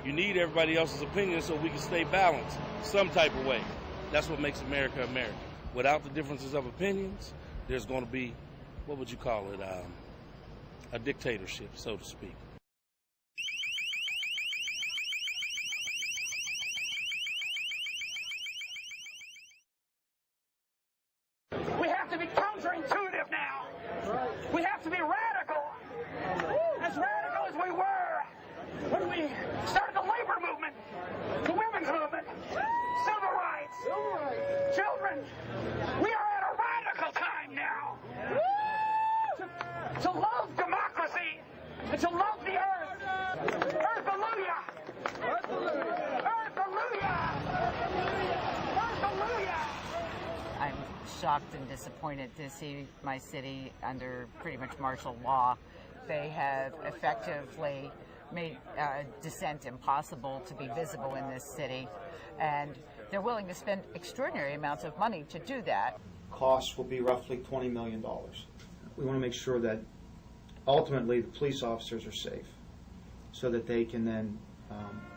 You need everybody else's opinion so we can stay balanced some type of way. That's what makes America America. Without the differences of opinions, there's going to be, what would you call it, a dictatorship, so to speak. We have to be counterintuitive now. We have to be radical. As radical as we were when we started the labor movement, the women's movement, civil rights, children. We are at a radical time now. To love democracy and to love the earth. Earth-alleluia. Earth-alleluia. Earth-alleluia. I'm shocked and disappointed to see my city under pretty much martial law. They have effectively made dissent impossible to be visible in this city, and they're willing to spend extraordinary amounts of money to do that. Costs will be roughly $20 million. We want to make sure that ultimately the police officers are safe so that they can then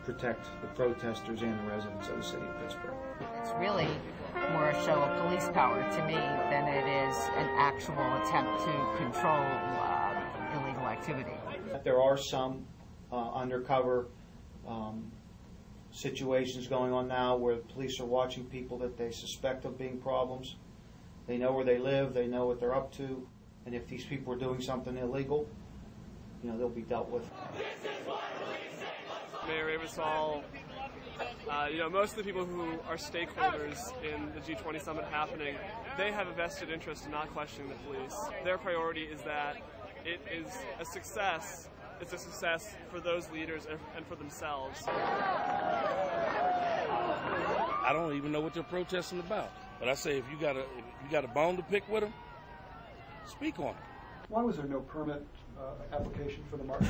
protect the protesters and the residents of the city of Pittsburgh. It's really more a show of police power to me than it is an actual attempt to control illegal activity. There are some undercover situations going on now where the police are watching people that they suspect of being problems. They know where they live, they know what they're up to, and if these people are doing something illegal, they'll be dealt with. Mayor Aversall, most of the people who are stakeholders in the G20 summit happening, they have a vested interest in not questioning the police. Their priority is that it is a success. It's a success for those leaders and for themselves. I don't even know what they're protesting about. But I say if you got a bone to pick with them, speak on it. Why was there no permit application for the march?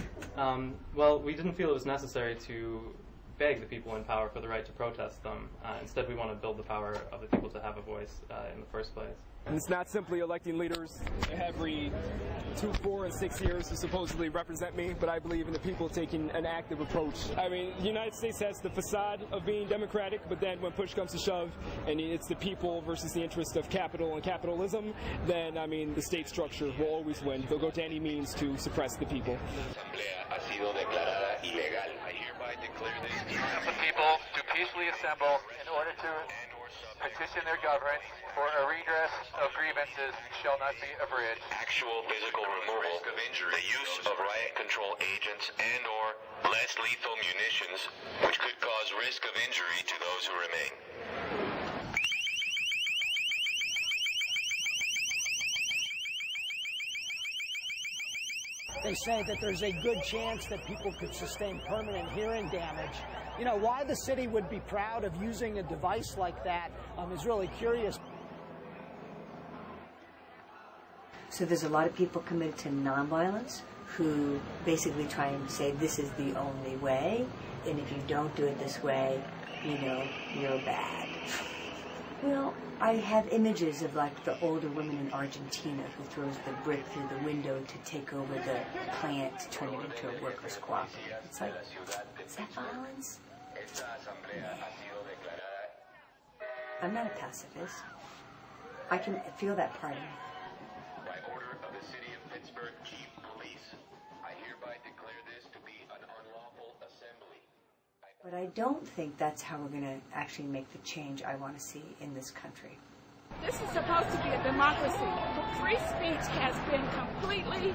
Well, we didn't feel it was necessary to beg the people in power for the right to protest them. Instead, we want to build the power of the people to have a voice in the first place. And it's not simply electing leaders every 2, 4, and 6 years to supposedly represent me, but I believe in the people taking an active approach. I mean, the United States has the facade of being democratic, but then when push comes to shove, and it's the people versus the interest of capital and capitalism, then, the state structure will always win. They'll go to any means to suppress the people. I hereby declare this the people to peacefully assemble in order to petition their government for a redress of grievances shall not be abridged. Actual physical removal, risk of injury, the use of riot control agents and/or less lethal munitions, which could cause risk of injury to those who remain. They say that there's a good chance that people could sustain permanent hearing damage. Why the city would be proud of using a device like that is really curious. So there's a lot of people committed to nonviolence who basically try and say this is the only way, and if you don't do it this way, you're bad. Well, I have images of the older woman in Argentina who throws the brick through the window to take over the plant to turn it into a workers' cooperative. It's like, is that violence? I'm not a pacifist. I can feel that part of me. By order of the City of Pittsburgh Chief Police, I hereby declare this to be an unlawful assembly. But I don't think that's how we're going to actually make the change I want to see in this country. This is supposed to be a democracy. Free speech has been completely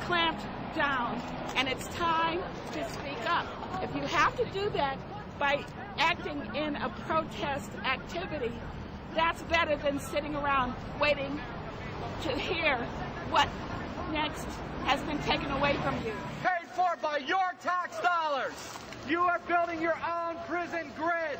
clamped down, and it's time to speak up. If you have to do that by acting in a protest activity, that's better than sitting around waiting to hear what next has been taken away from you. Paid for by your tax dollars. You are building your own prison grid.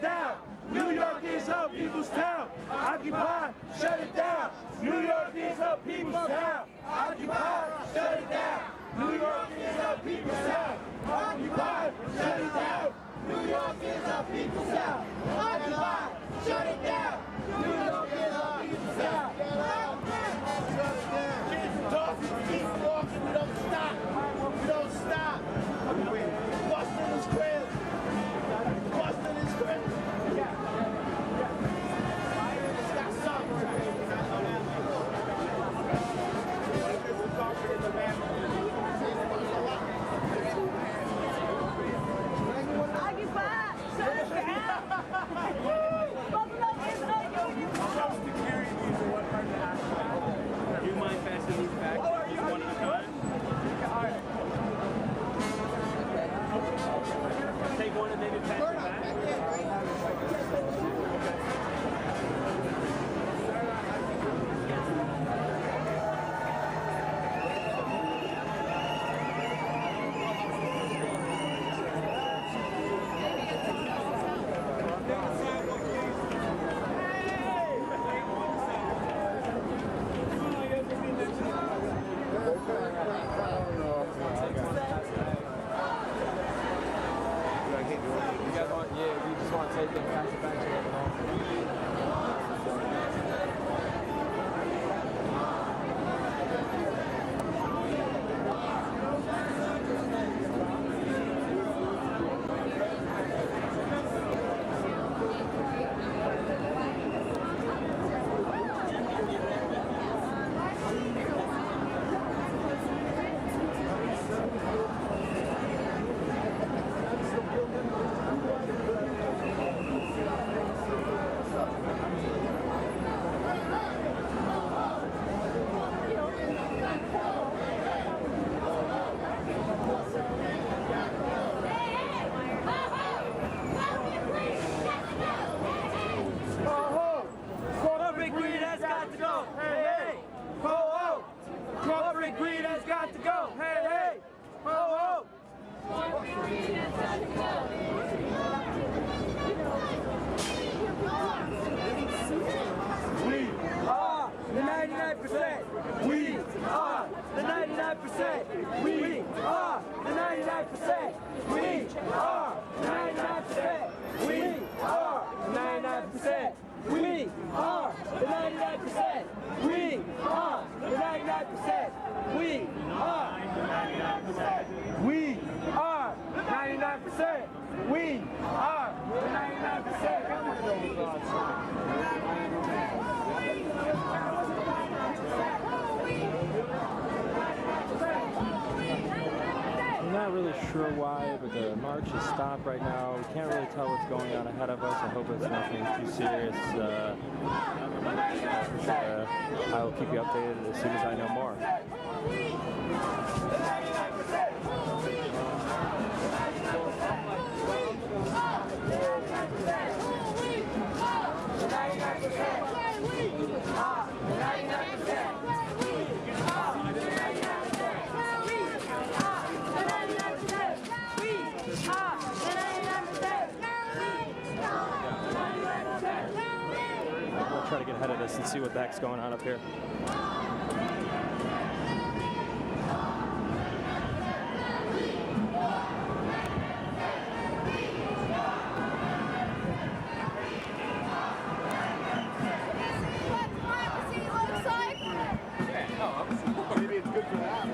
it down. New York is our people's town. Occupy, shut it down. New York is our people's town. Occupy, shut it down. New York is our people's town. Occupy, shut it down. New York is our people's town. Occupy, shut it down. New York is our people's town. Shut it down. Keep talking, keep walking, we don't stop. We don't stop. Boston is great. Boston is great. It's got something. Do you mind passing these back? One at a time? Take one and maybe pass it back. I'm not really sure why, but the march is stopped right now. We can't really tell what's going on ahead of us. I hope it's nothing too serious. I will keep you updated as soon as I know more. We'll try to get ahead of this and see what the heck's going on up here. Maybe it's good for that.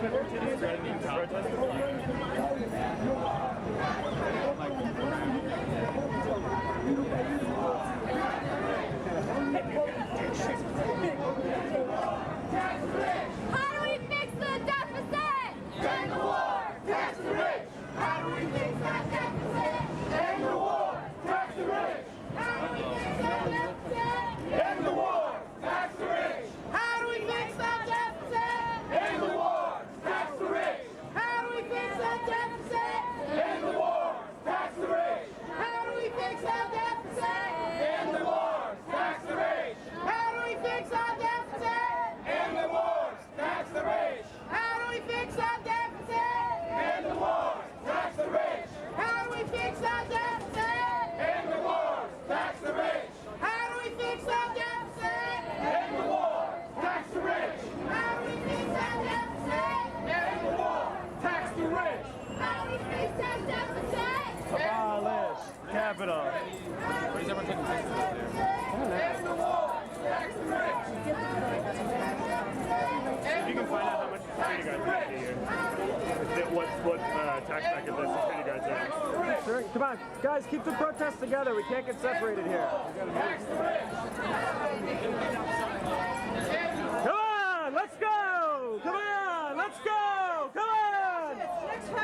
How do we fix the deficit? End the war, tax the rich. How do we fix that deficit? End the war, tax the rich. How do we fix that deficit? End the war, tax the rich. How do we fix that deficit? End the war, tax the rich. How do we fix that deficit? End the war, tax the rich. How do we fix that deficit? End the war, tax the rich. How do we fix that deficit? End the war, tax the rich. How do we fix that deficit? End the war, tax the rich. How do we fix that deficit? End the war, tax the rich. How do we fix that deficit? End the war, tax the rich. How do we fix that deficit? End the war, tax the rich. How do we fix that deficit? Abolish capital. Where's everyone taking pictures up there? End the war, tax the rich. If you can find out how much security guards make a year, what tax bracket the security guards are. Sure. Come on, guys, keep the protests together. We can't get separated here. Come on, let's go! Come on, let's go! Come on!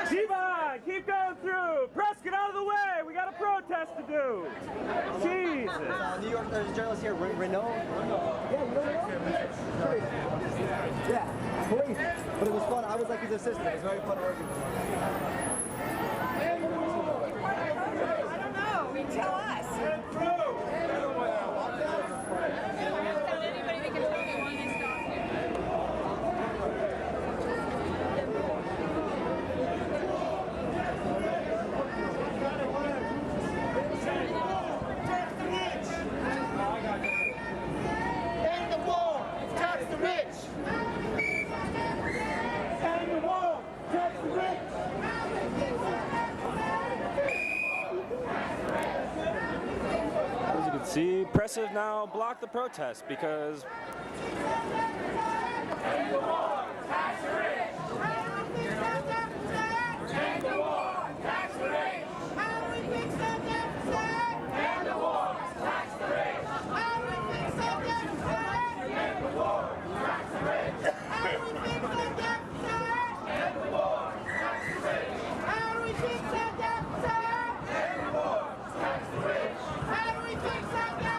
Keep on, keep going through. Press, get out of the way. We got a protest to do. Jesus. New York, there's a journalist here, Renault. Yeah, you know Renault? Yeah, police. But it was fun. I was like his assistant. It was very fun working with him. I don't know. Tell us. End the war, tax the rich. End the war, tax the rich. As you can see, press has now blocked the protest because End the war, tax the rich. End the war, tax the rich. How do we fix that deficit? End the war, tax the rich. How do we fix that deficit? End the war, tax the rich. How do we fix that deficit? End the war, tax the rich. How do we fix that deficit? End the war, tax the rich. How do we fix that deficit? End the war, tax the rich. How do we fix that deficit? End the war, tax the rich. How do we fix that deficit?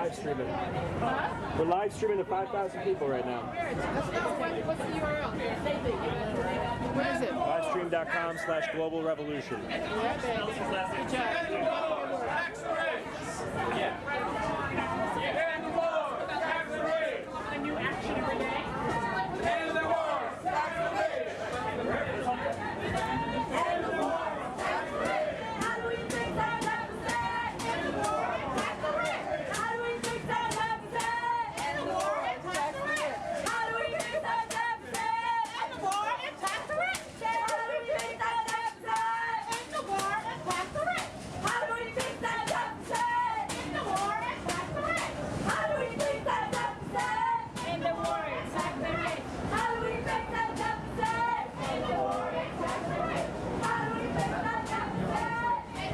live streaming. We're live streaming to 5,000 people right now. What's the URL? What is it? Livestream.com/global revolution. A new action every day. End the war. Tax the rich. End the war. Tax the rich. How do we fix that deficit? End the war. Tax the rich. How do we fix that deficit? End the war. Tax the rich. How do we fix that deficit? End the war. Tax the rich. How do we fix that deficit? End the war. Tax the rich. How do we fix that deficit? End the war. Tax the rich. How do we fix that deficit? In the war, tax the rich. How do we fix that deficit? In the war, tax the rich. How do we fix that deficit? In the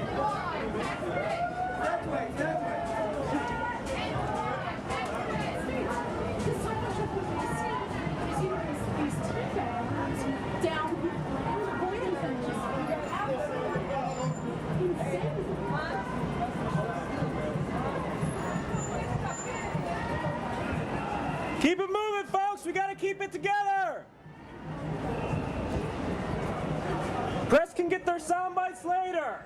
war, tax the rich. That way, that way. In the war, tax the rich. This is what the these tea bags down avoiding them. They're absolutely insane. Keep it moving, folks. folks. We got to keep it together. Press can get their sound bites later.